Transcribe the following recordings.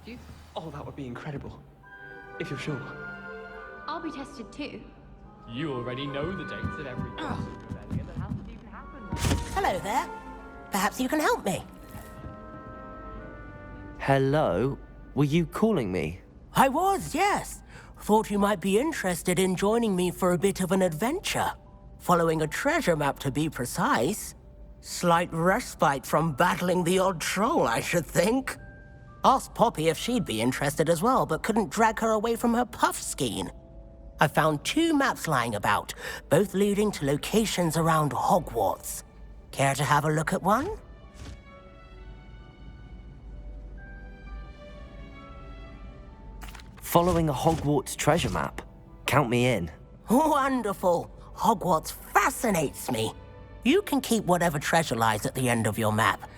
you? Oh, that would be incredible. If you're sure. I'll be tested too. You already know the dates of every rebellion that hasn't even happened. Hello there. Perhaps you can help me. Hello? Were you calling me? I was, yes. Thought you might be interested in joining me for a bit of an adventure. Following a treasure map, to be precise. Slight respite from battling the odd troll, I should think. Asked Poppy if she'd be interested as well, but couldn't drag her away from her puff skein. I found 2 maps lying about, both leading to locations around Hogwarts. Care to have a look at one? Following a Hogwarts treasure map? Count me in. Wonderful. Hogwarts fascinates me. You can keep whatever treasure lies at the end of your map.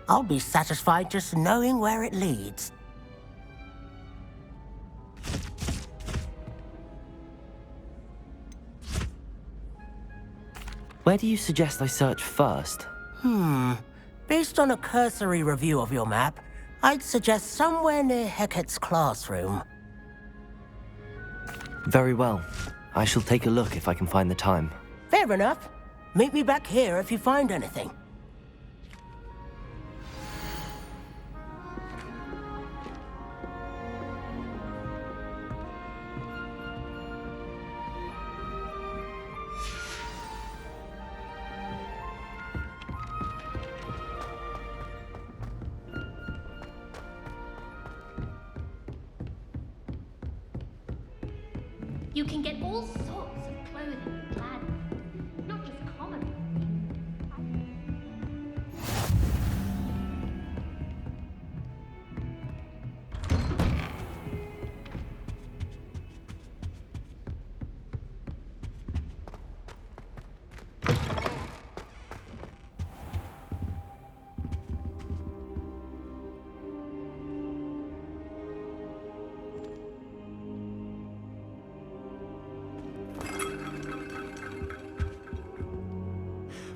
I'll be satisfied just knowing where it leads. Where do you suggest I search first? Based on a cursory review of your map, I'd suggest somewhere near Hecat's classroom. Very well. I shall take a look if I can find the time. Fair enough. Meet me back here if you find anything. You can get all sorts of clothing and gladness, not just common.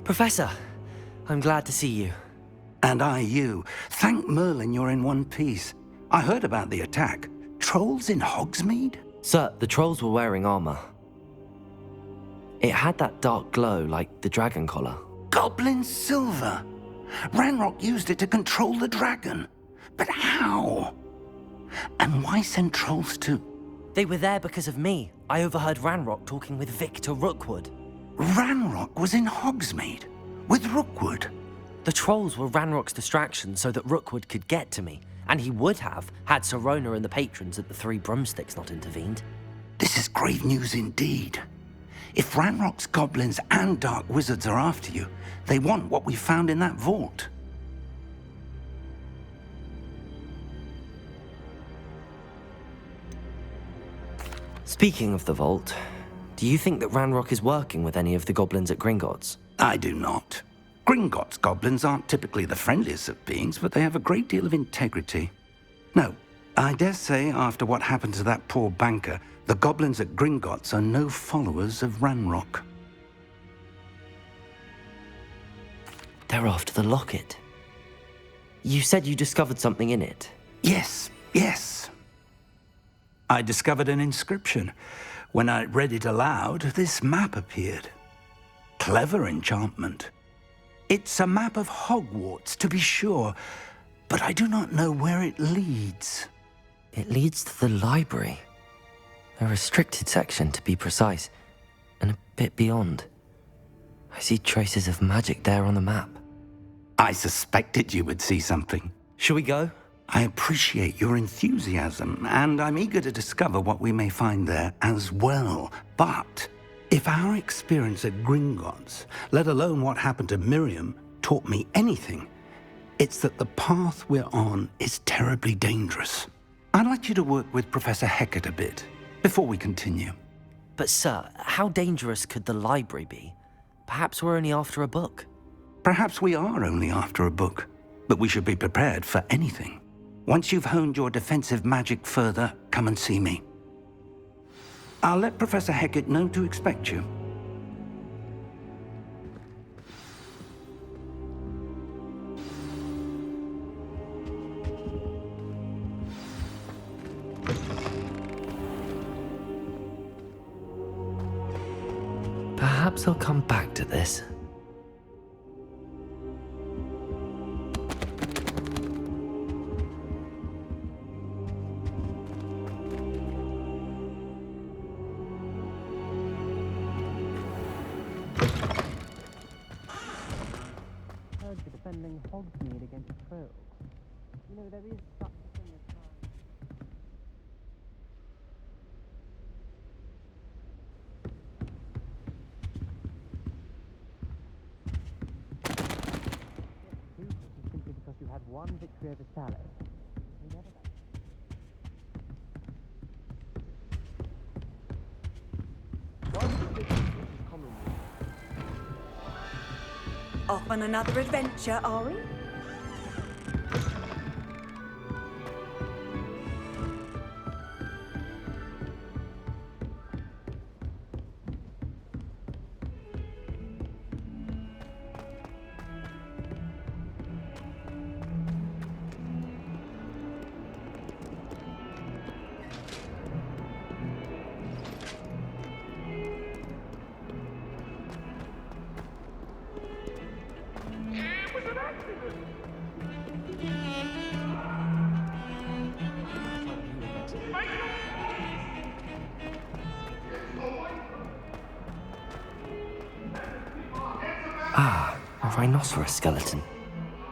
Professor, I'm glad to see you. And I you. Thank Merlin you're in one piece. I heard about the attack. Trolls in Hogsmeade? Sir, the trolls were wearing armor. It had that dark glow like the dragon collar. Goblin silver! Ranrock used it to control the dragon. But how? And why send trolls to... They were there because of me. I overheard Ranrock talking with Victor Rookwood. Ranrock was in Hogsmeade? With Rookwood? The trolls were Ranrock's distraction so that Rookwood could get to me. And he would have, had Sirona and the patrons at the Three Broomsticks not intervened. This is grave news indeed. If Ranrock's goblins and dark wizards are after you, they want what we found in that vault. Speaking of the vault, do you think that Ranrock is working with any of the goblins at Gringotts? I do not. Gringotts goblins aren't typically the friendliest of beings, but they have a great deal of integrity. No, I dare say after what happened to that poor banker, the goblins at Gringotts are no followers of Ranrock. They're after the locket. You said you discovered something in it. Yes. I discovered an inscription. When I read it aloud, this map appeared. Clever enchantment. It's a map of Hogwarts, to be sure, but I do not know where it leads. It leads to the library. A restricted section, to be precise, and a bit beyond. I see traces of magic there on the map. I suspected you would see something. Shall we go? I appreciate your enthusiasm, and I'm eager to discover what we may find there as well. But if our experience at Gringotts, let alone what happened to Miriam, taught me anything, it's that the path we're on is terribly dangerous. I'd like you to work with Professor Hecat a bit before we continue. But sir, how dangerous could the library be? Perhaps we're only after a book. Perhaps we are only after a book, but we should be prepared for anything. Once you've honed your defensive magic further, come and see me. I'll let Professor Hecat know to expect you. Perhaps I'll come back to this. Heard you're defending Hogsmeade against trolls. You know, there is such a thing as crime. Simply because you had one victory over Sallow. You never know. Off on another adventure, are we? Ah, a rhinoceros skeleton.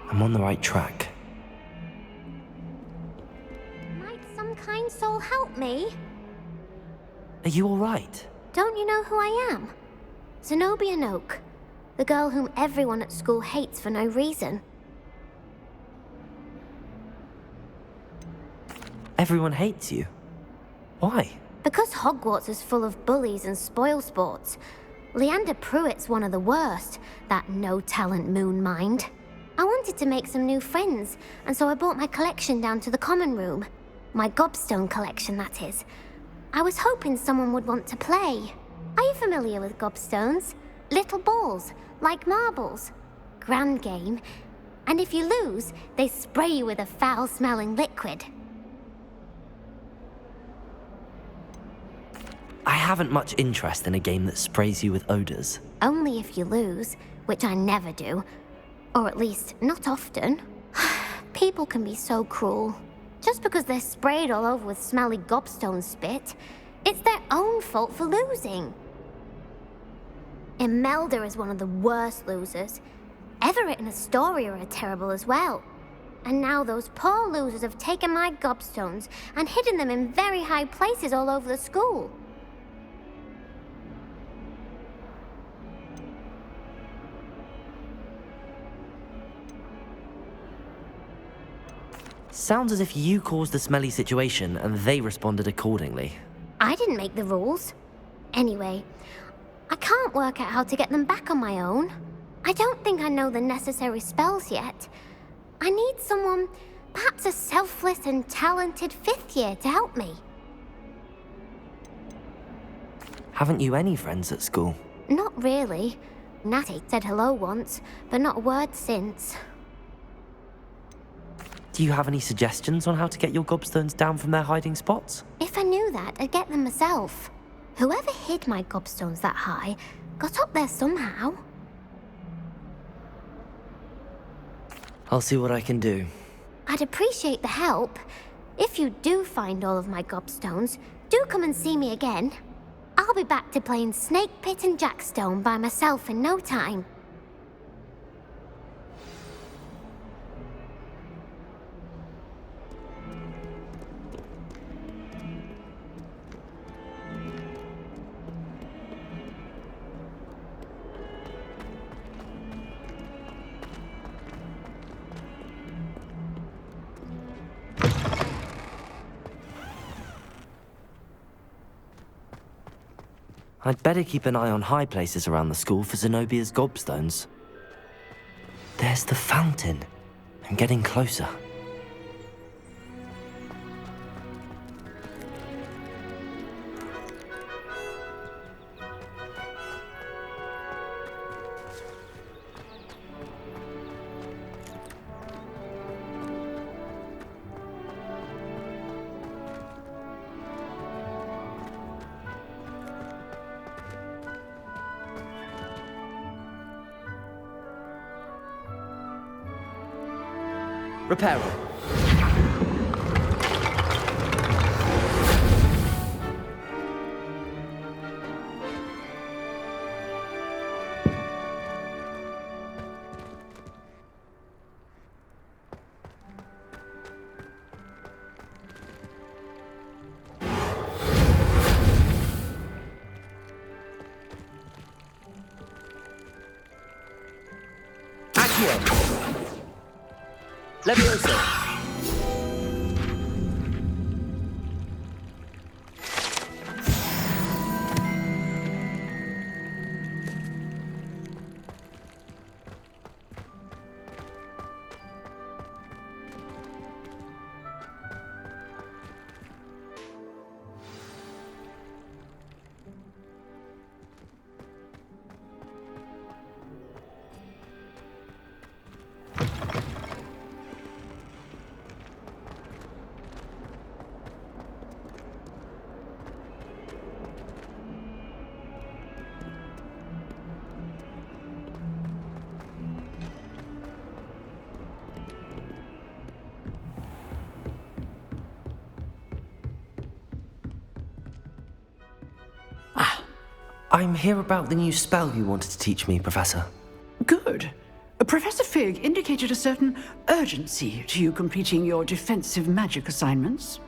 I'm on the right track. Might some kind soul help me? Are you alright? Don't you know who I am? Zenobia Noak, the girl whom everyone at school hates for no reason. Everyone hates you. Why? Because Hogwarts is full of bullies and spoilsports. Leander Pruitt's one of the worst, that no-talent moon mind. I wanted to make some new friends, and so I brought my collection down to the common room. My gobstone collection, that is. I was hoping someone would want to play. Are you familiar with gobstones? Little balls, like marbles. Grand game. And if you lose, they spray you with a foul-smelling liquid. I haven't much interest in a game that sprays you with odors. Only if you lose, which I never do. Or at least, not often. People can be so cruel. Just because they're sprayed all over with smelly gobstone spit, it's their own fault for losing. Imelda is one of the worst losers. Everett and Astoria are terrible as well. And now those poor losers have taken my gobstones and hidden them in very high places all over the school. Sounds as if you caused the smelly situation and they responded accordingly. I didn't make the rules. Anyway, I can't work out how to get them back on my own. I don't think I know the necessary spells yet. I need someone, perhaps a selfless and talented fifth year to help me. Haven't you any friends at school? Not really. Natty said hello once, but not a word since. Do you have any suggestions on how to get your gobstones down from their hiding spots? If I knew that, I'd get them myself. Whoever hid my gobstones that high got up there somehow. I'll see what I can do. I'd appreciate the help. If you do find all of my gobstones, do come and see me again. I'll be back to playing Snake Pit and Jackstone by myself in no time. I'd better keep an eye on high places around the school for Zenobia's gobstones. There's the fountain. I'm getting closer. Repair room. Levioso. I'm here about the new spell you wanted to teach me, Professor. Good. Professor Fig indicated a certain urgency to you completing your defensive magic assignments.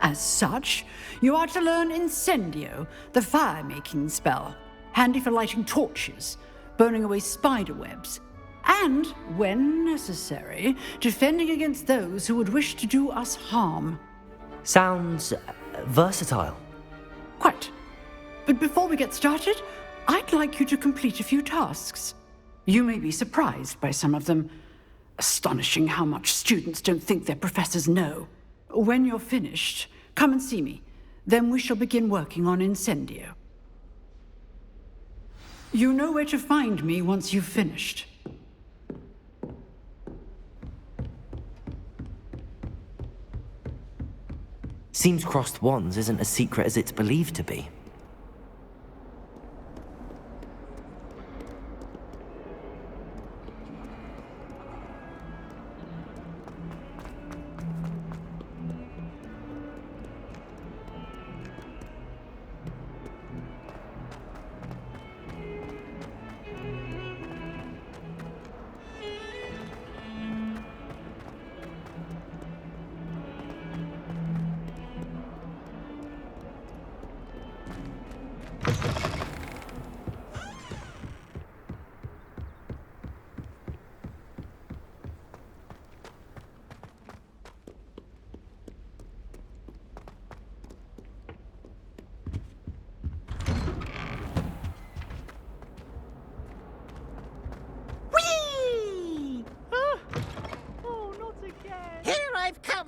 As such, you are to learn Incendio, the fire-making spell, handy for lighting torches, burning away spider webs, and, when necessary, defending against those who would wish to do us harm. Sounds versatile. Quite. But before we get started, I'd like you to complete a few tasks. You may be surprised by some of them. Astonishing how much students don't think their professors know. When you're finished, come and see me. Then we shall begin working on Incendio. You know where to find me once you've finished. Seems crossed wands isn't as secret as it's believed to be.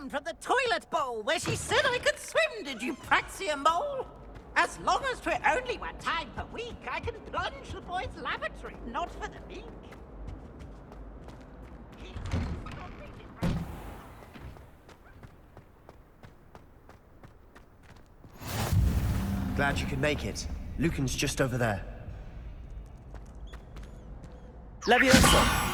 From the toilet bowl where she said I could swim, did you praxia mole? As long as 'twere only one time per week, I can plunge the boys' lavatory, not for the meek. Glad you could make it. Lucan's just over there. Leviosa!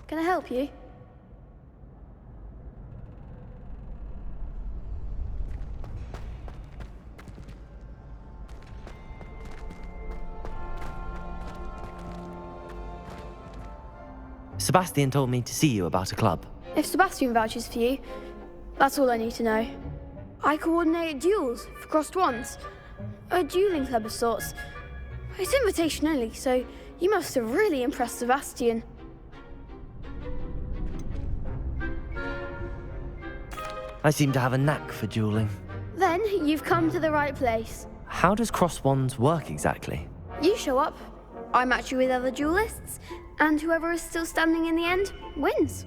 Can I help you? Sebastian told me to see you about a club. If Sebastian vouches for you, that's all I need to know. I coordinate duels for crossed wands. A dueling club of sorts. It's invitation only, so you must have really impressed Sebastian. I seem to have a knack for dueling. Then you've come to the right place. How does cross wands work exactly? You show up, I match you with other duelists, and whoever is still standing in the end wins.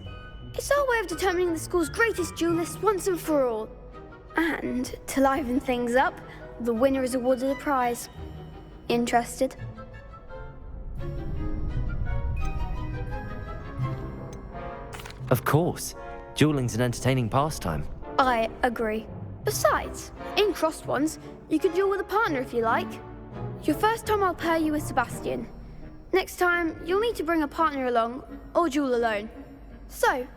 It's our way of determining the school's greatest duelist once and for all. And to liven things up, the winner is awarded a prize. Interested? Of course. Dueling's an entertaining pastime. I agree. Besides, in crossed ones, you can duel with a partner if you like. Your first time I'll pair you with Sebastian. Next time, you'll need to bring a partner along, or duel alone. So,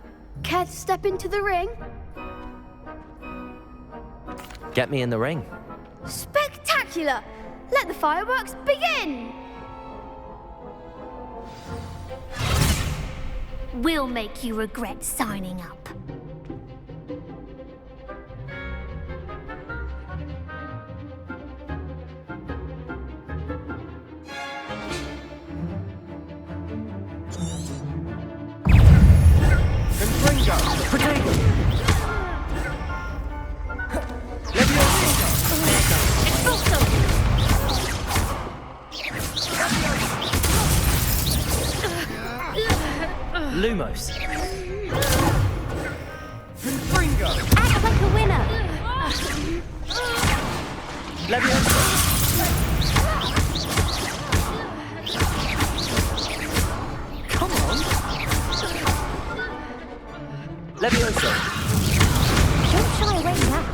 care to step into the ring? Get me in the ring. Spectacular! Let the fireworks begin! We'll make you regret signing up. Lumos. Act like a winner. Leviosa. Come on. Leviosa. Don't shy away now.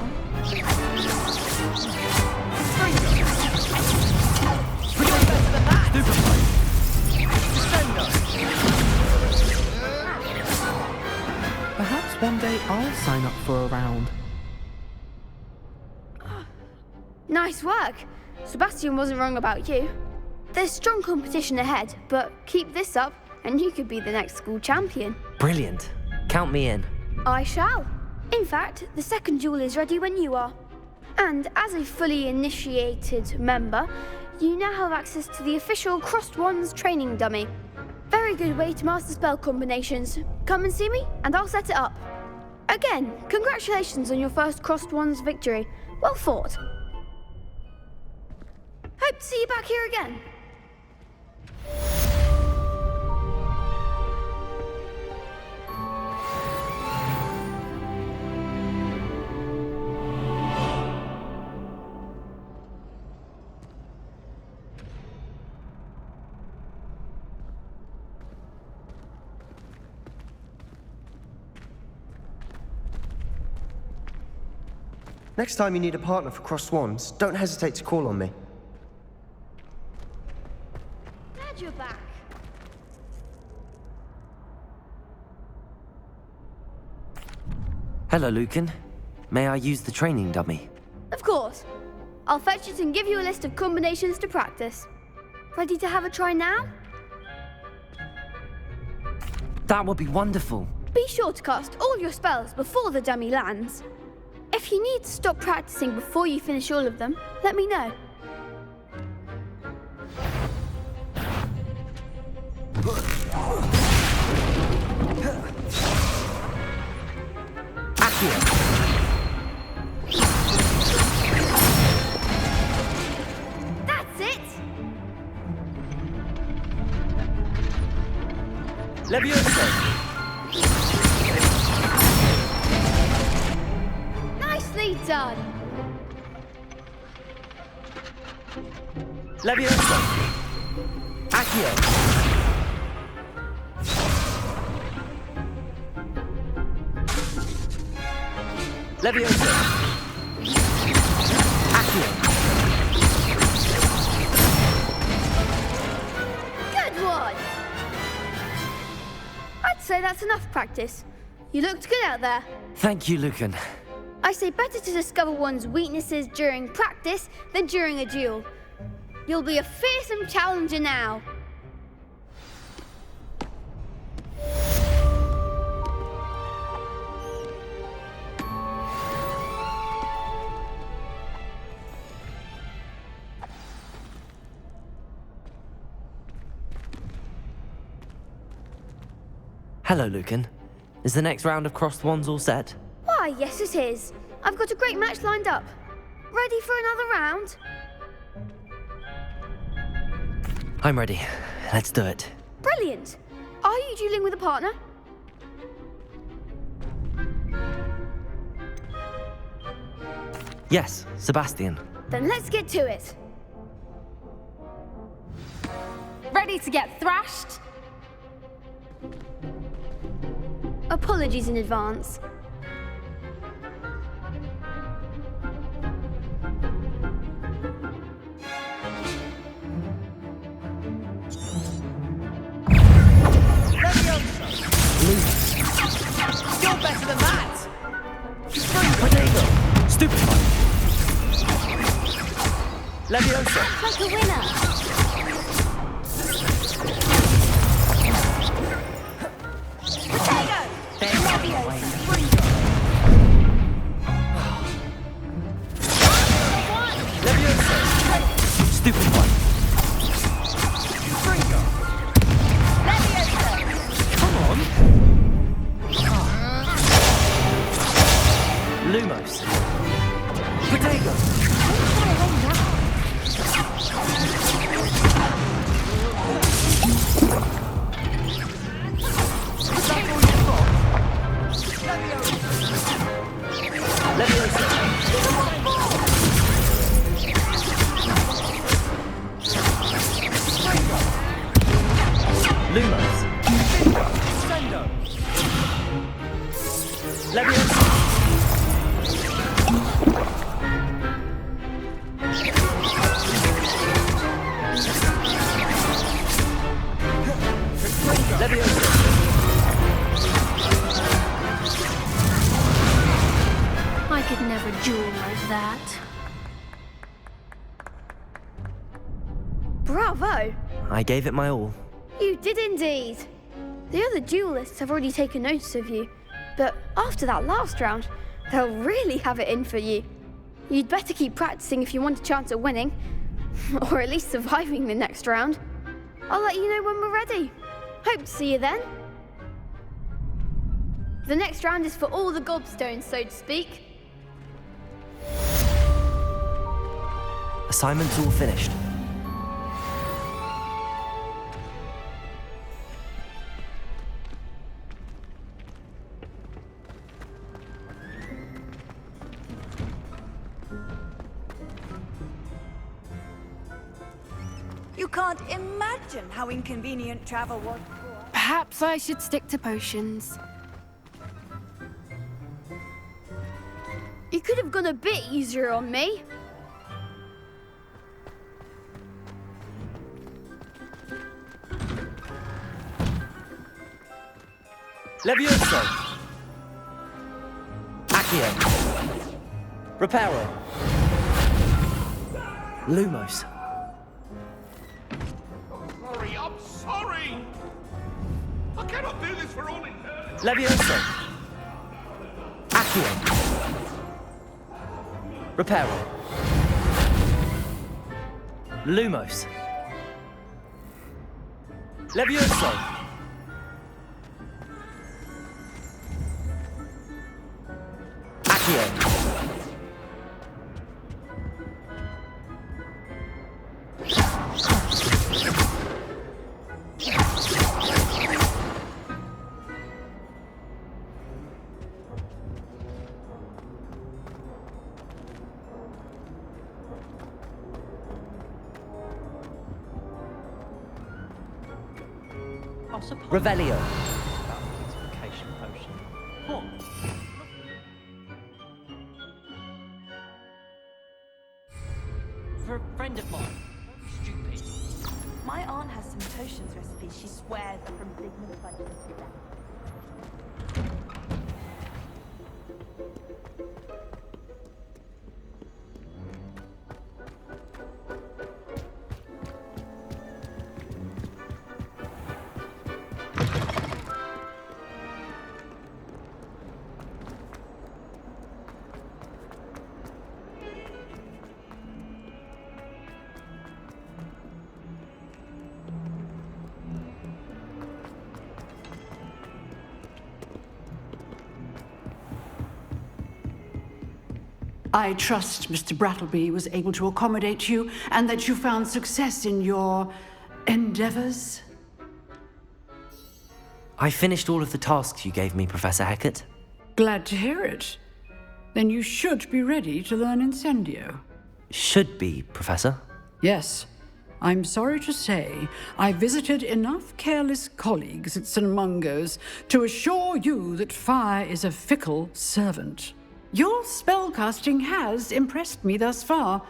We're doing better than that. Perhaps one day I'll sign up for a round. Nice work. Sebastian wasn't wrong about you. There's strong competition ahead, but keep this up and you could be the next school champion. Brilliant. Count me in. I shall. In fact, the second duel is ready when you are. And as a fully initiated member, you now have access to the official Crossed Wands training dummy. Very good way to master spell combinations. Come and see me, and I'll set it up. Again, congratulations on your first Crossed Wands victory. Well fought. Hope to see you back here again. Next time you need a partner for Crossed Wands, don't hesitate to call on me. Glad you're back. Hello, Lucan. May I use the training dummy? Of course. I'll fetch it and give you a list of combinations to practice. Ready to have a try now? That would be wonderful. Be sure to cast all your spells before the dummy lands. If you need to stop practicing before you finish all of them, let me know. Accio. That's it! Leviosa. Nicely done! Leviosa. Accio. Leviosa. Accio. Good one! I'd say that's enough practice. You looked good out there. Thank you, Lucan. I say better to discover one's weaknesses during practice than during a duel. You'll be a fearsome challenger now. Hello, Lucan. Is the next round of Crossed Wands all set? Why, yes it is. I've got a great match lined up. Ready for another round? I'm ready. Let's do it. Brilliant. Are you dueling with a partner? Yes, Sebastian. Then let's get to it. Ready to get thrashed? Apologies in advance. You're better than that! Stupefy! Leviosa! Like a winner! Leviosa! Stupefy! Come on! Lumos! Potato! Leviosa! Lumos! Sendo! Leviosa! Leviosa! I could never duel like that. Bravo! I gave it my all. You did indeed. The other duelists have already taken notice of you, but after that last round, they'll really have it in for you. You'd better keep practicing if you want a chance at winning, or at least surviving the next round. I'll let you know when we're ready. Hope to see you then. The next round is for all the gobstones, so to speak. Assignment's all finished. You can't imagine how inconvenient travel was before. Perhaps I should stick to potions. You could have gone a bit easier on me. Levioso! Accio! Reparo! Lumos! I'm sorry! I cannot do this for all eternity! Levioso! Accio! Reparo! Lumos! Levioso! Accio! Revelio. Fortification potion. What? For a friend of mine. Stupid. My aunt has some potions recipes she swears are from dignified people. I trust Mr. Brattleby was able to accommodate you and that you found success in your endeavors. I finished all of the tasks you gave me, Professor Hecat. Glad to hear it. Then you should be ready to learn Incendio. Should be, Professor. Yes. I'm sorry to say, I visited enough careless colleagues at St. Mungo's to assure you that fire is a fickle servant. Your spellcasting has impressed me thus far,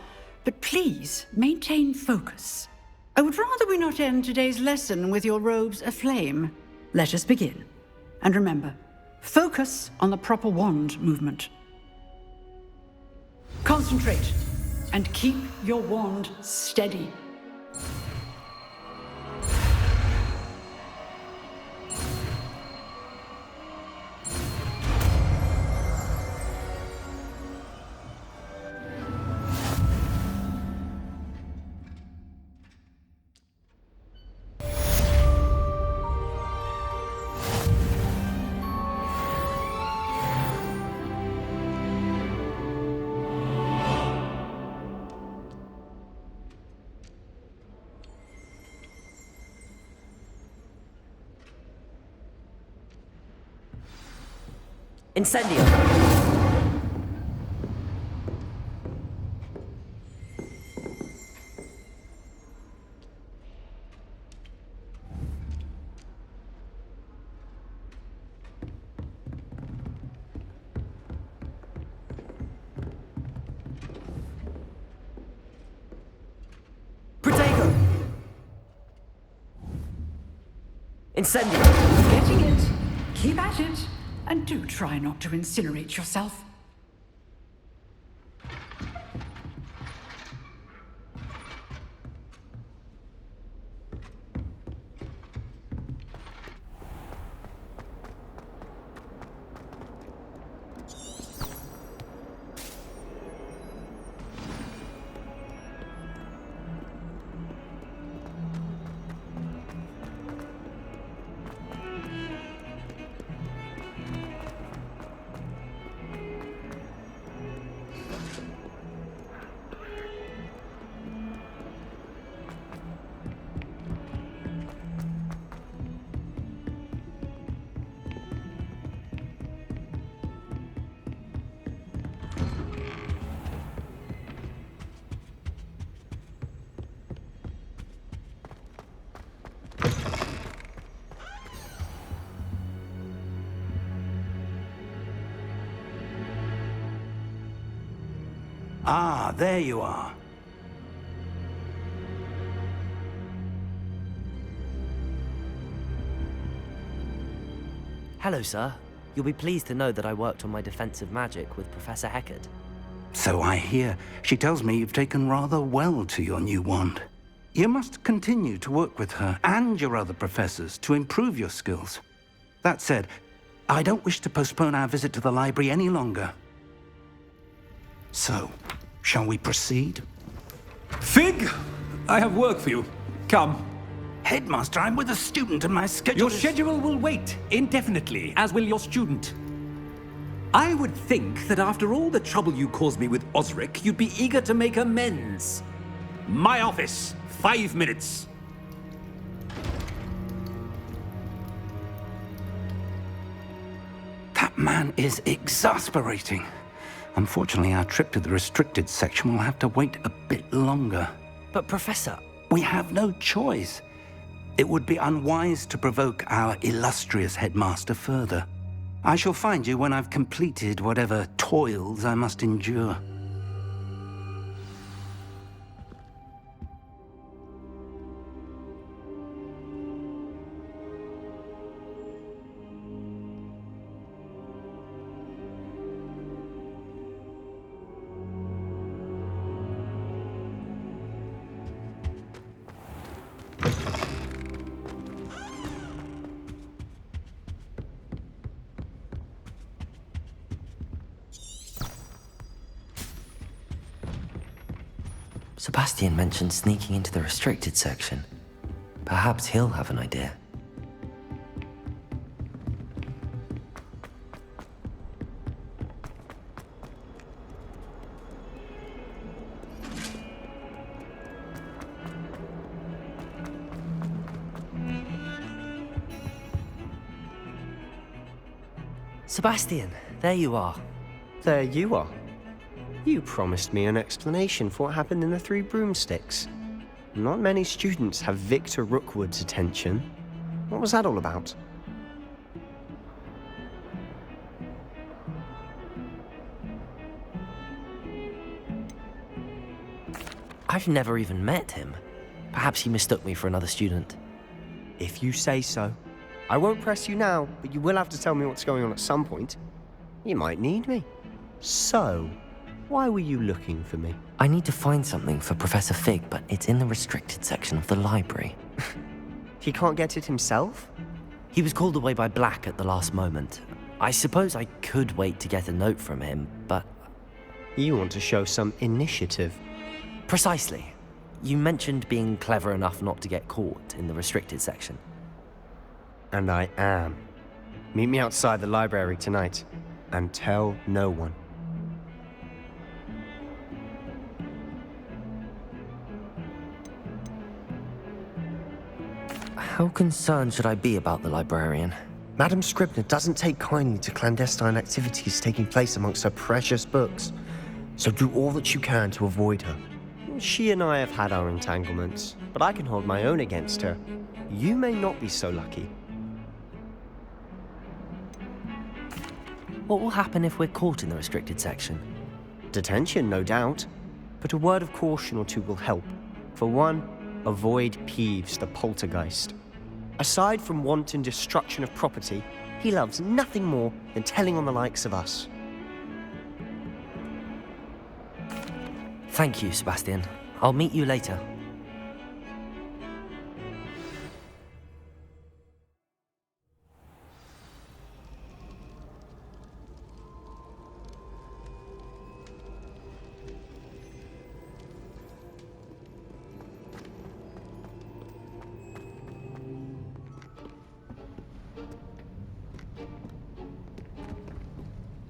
but please maintain focus. I would rather we not end today's lesson with your robes aflame. Let us begin. And remember, focus on the proper wand movement. Concentrate, and keep your wand steady. Incendio! Protego! Incendio! Getting it. Keep at it. And do try not to incinerate yourself. Ah, there you are. Hello, sir. You'll be pleased to know that I worked on my defensive magic with Professor Heckard. So I hear. She tells me you've taken rather well to your new wand. You must continue to work with her and your other professors to improve your skills. That said, I don't wish to postpone our visit to the library any longer. So, shall we proceed? Fig! I have work for you. Come. Headmaster, I'm with a student and my schedule Your schedule will wait indefinitely, as will your student. I would think that after all the trouble you caused me with Osric, you'd be eager to make amends. My office, 5 minutes. That man is exasperating. Unfortunately, our trip to the restricted section will have to wait a bit longer. But, Professor... We have no choice. It would be unwise to provoke our illustrious headmaster further. I shall find you when I've completed whatever toils I must endure. Sebastian mentioned sneaking into the restricted section. Perhaps he'll have an idea. Sebastian, there you are. There you are. You promised me an explanation for what happened in the Three Broomsticks. Not many students have Victor Rookwood's attention. What was that all about? I've never even met him. Perhaps he mistook me for another student. If you say so. I won't press you now, but you will have to tell me what's going on at some point. You might need me. So, why were you looking for me? I need to find something for Professor Fig, but it's in the restricted section of the library. He can't get it himself? He was called away by Black at the last moment. I suppose I could wait to get a note from him, but... You want to show some initiative. Precisely. You mentioned being clever enough not to get caught in the restricted section. And I am. Meet me outside the library tonight, and tell no one. How concerned should I be about the librarian? Madam Scribner doesn't take kindly to clandestine activities taking place amongst her precious books, so do all that you can to avoid her. She and I have had our entanglements, but I can hold my own against her. You may not be so lucky. What will happen if we're caught in the restricted section? Detention, no doubt, but a word of caution or two will help. For one, avoid Peeves, the poltergeist. Aside from wanton destruction of property, he loves nothing more than telling on the likes of us. Thank you, Sebastian. I'll meet you later.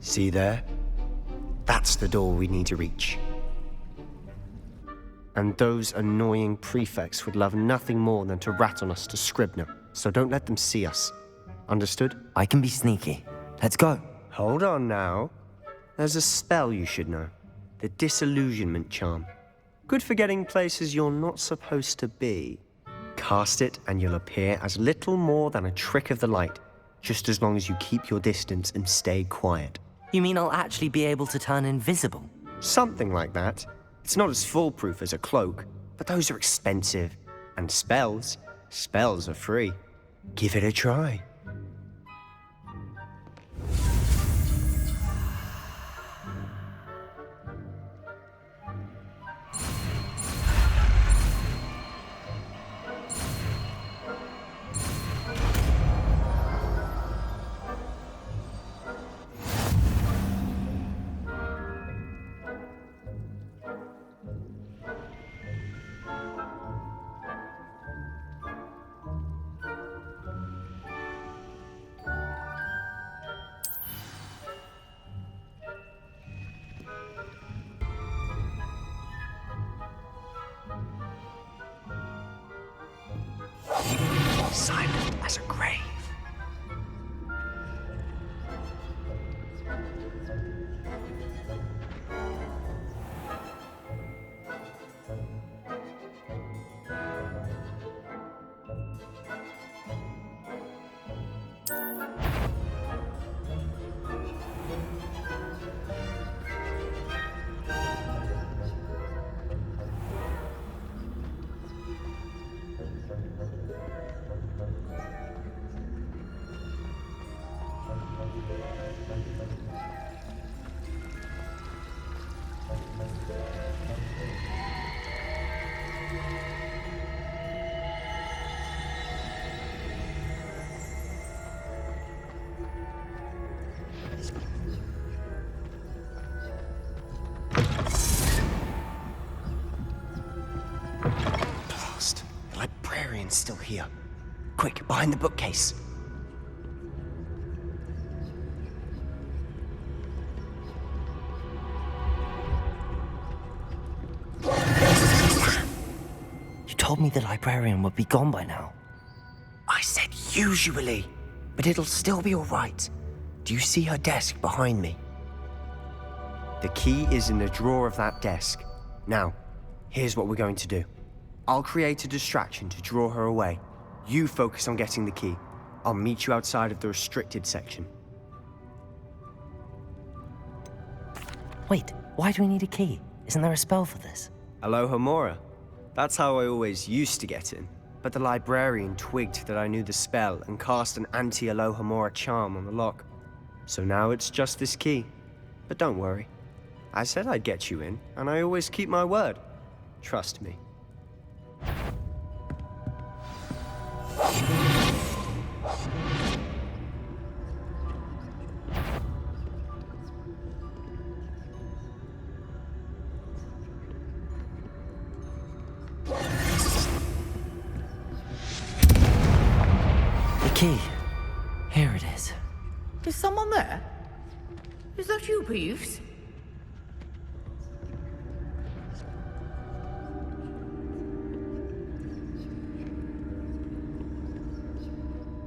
See there? That's the door we need to reach. And those annoying prefects would love nothing more than to rat on us to Scribner, so don't let them see us. Understood? I can be sneaky. Let's go. Hold on now. There's a spell you should know. The Disillusionment Charm. Good for getting places you're not supposed to be. Cast it and you'll appear as little more than a trick of the light, just as long as you keep your distance and stay quiet. You mean I'll actually be able to turn invisible? Something like that. It's not as foolproof as a cloak, but those are expensive. And spells are free. Give it a try. Silent as a grave. The librarian's still here. Quick, behind the bookcase. You told me the librarian would be gone by now. I said usually, but it'll still be all right. Do you see her desk behind me? The key is in the drawer of that desk. Now, here's what we're going to do. I'll create a distraction to draw her away. You focus on getting the key. I'll meet you outside of the restricted section. Wait, why do we need a key? Isn't there a spell for this? Alohomora. That's how I always used to get in. But the librarian twigged that I knew the spell and cast an anti-Alohomora charm on the lock. So now it's just this key. But don't worry. I said I'd get you in, and I always keep my word. Trust me. The key. Here it is. Is someone there? Is that you, Peeves?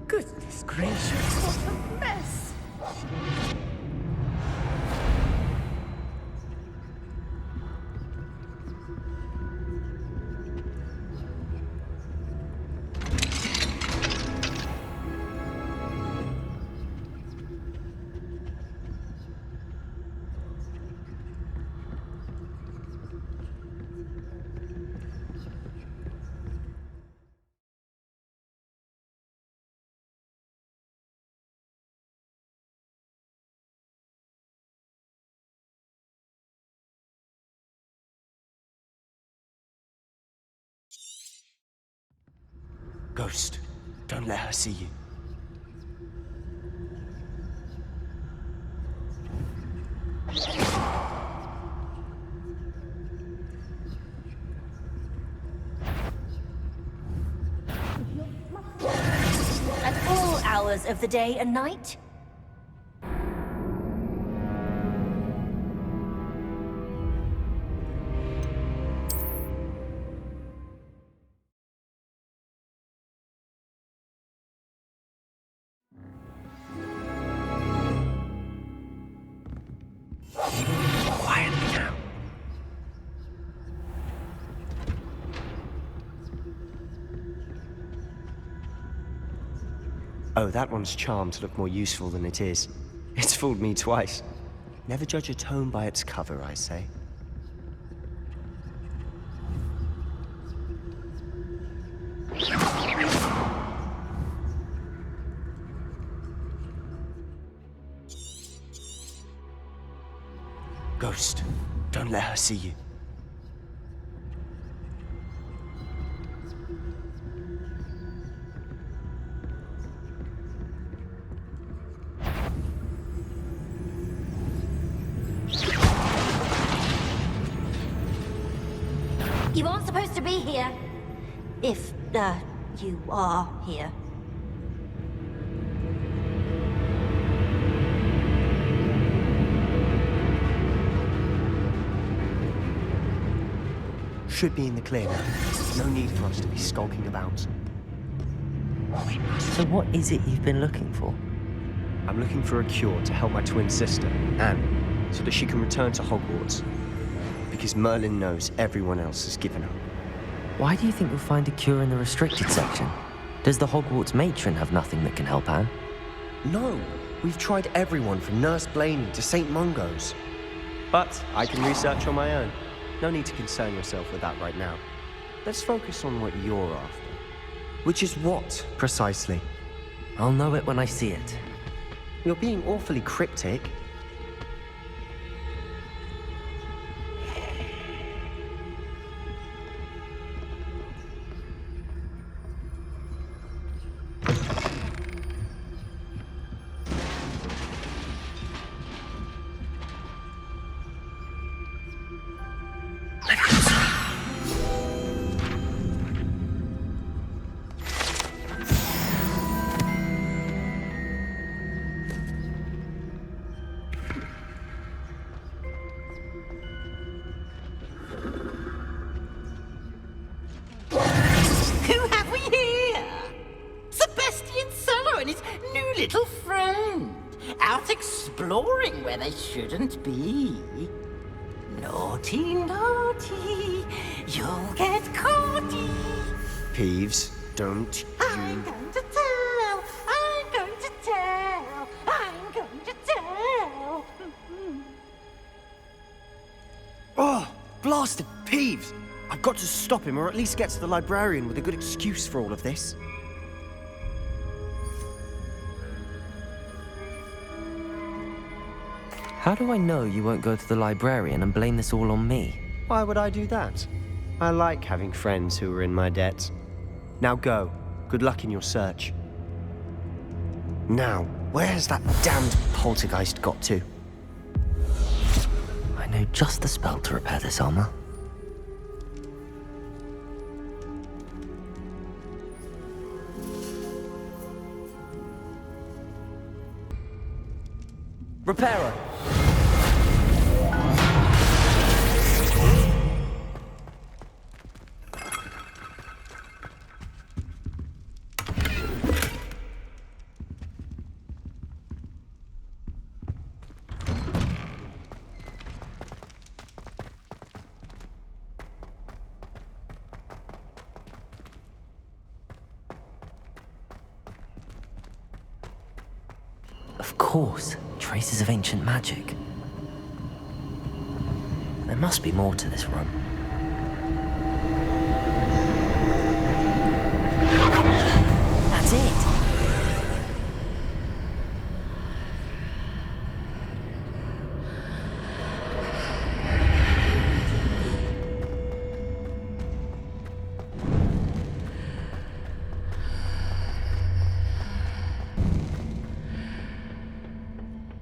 Goodness gracious, what a mess! Ghost, don't let her see you. At all hours of the day and night? Quietly now. Oh, that one's charmed to look more useful than it is. It's fooled me twice. Never judge a tome by its cover, I say. Ghost, don't let her see you. You aren't supposed to be here. If, you are here. Should be in the clear now. No need for us to be skulking about. So what is it you've been looking for? I'm looking for a cure to help my twin sister, Anne, so that she can return to Hogwarts. Because Merlin knows everyone else has given up. Why do you think you'll find a cure in the restricted section? Does the Hogwarts matron have nothing that can help Anne? No, we've tried everyone from Nurse Blaney to St. Mungo's. But I can research on my own. No need to concern yourself with that right now. Let's focus on what you're after. Which is what, precisely? I'll know it when I see it. You're being awfully cryptic. Little friend, out exploring where they shouldn't be. Naughty, naughty. You'll get caught. Peeves, don't I'm going to tell. I'm going to tell. I'm going to tell. Oh, blasted Peeves! I've got to stop him, or at least get to the librarian with a good excuse for all of this. How do I know you won't go to the librarian and blame this all on me? Why would I do that? I like having friends who are in my debt. Now go. Good luck in your search. Now, where's that damned poltergeist got to? I know just the spell to repair this armor. Repairer! Of course, traces of ancient magic. There must be more to this room. That's it!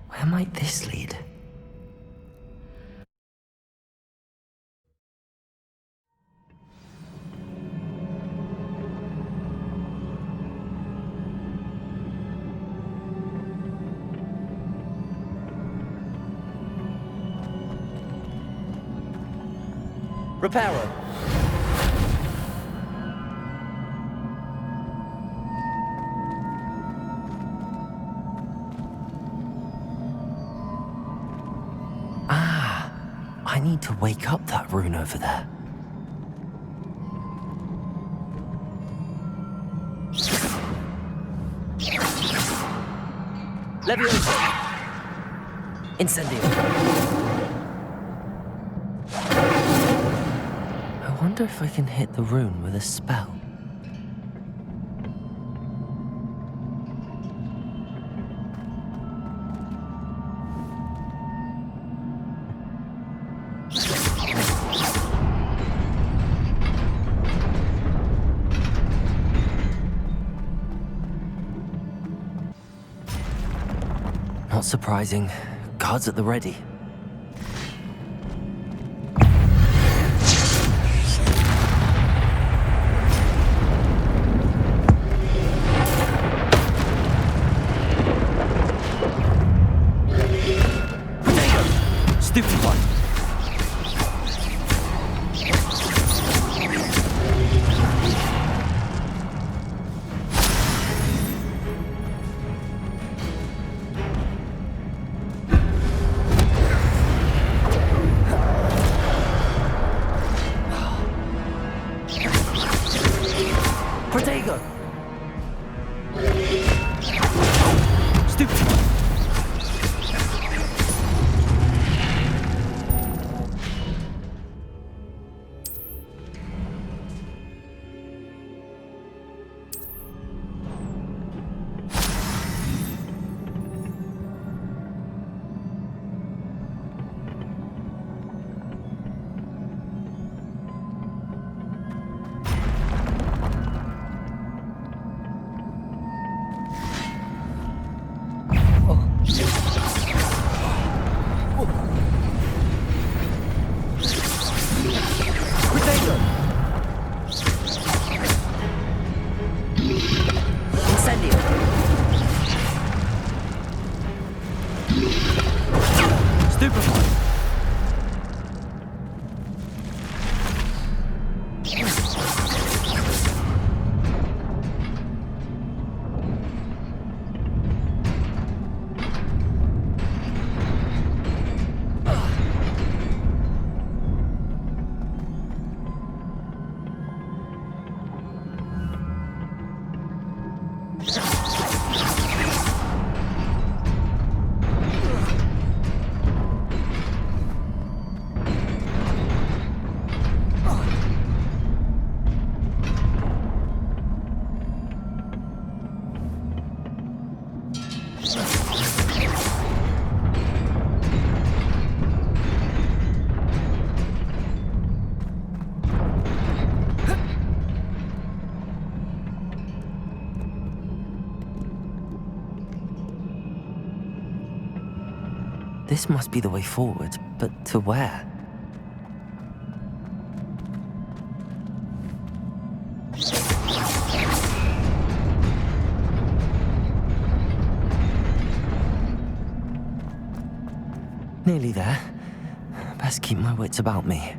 Where might this lead? Repairer! I need to wake up that rune over there. Leviosa! Incendio! I wonder if I can hit the rune with a spell. Not surprising. Guards at the ready. Stupid one. This must be the way forward, but to where? Nearly there. Best keep my wits about me.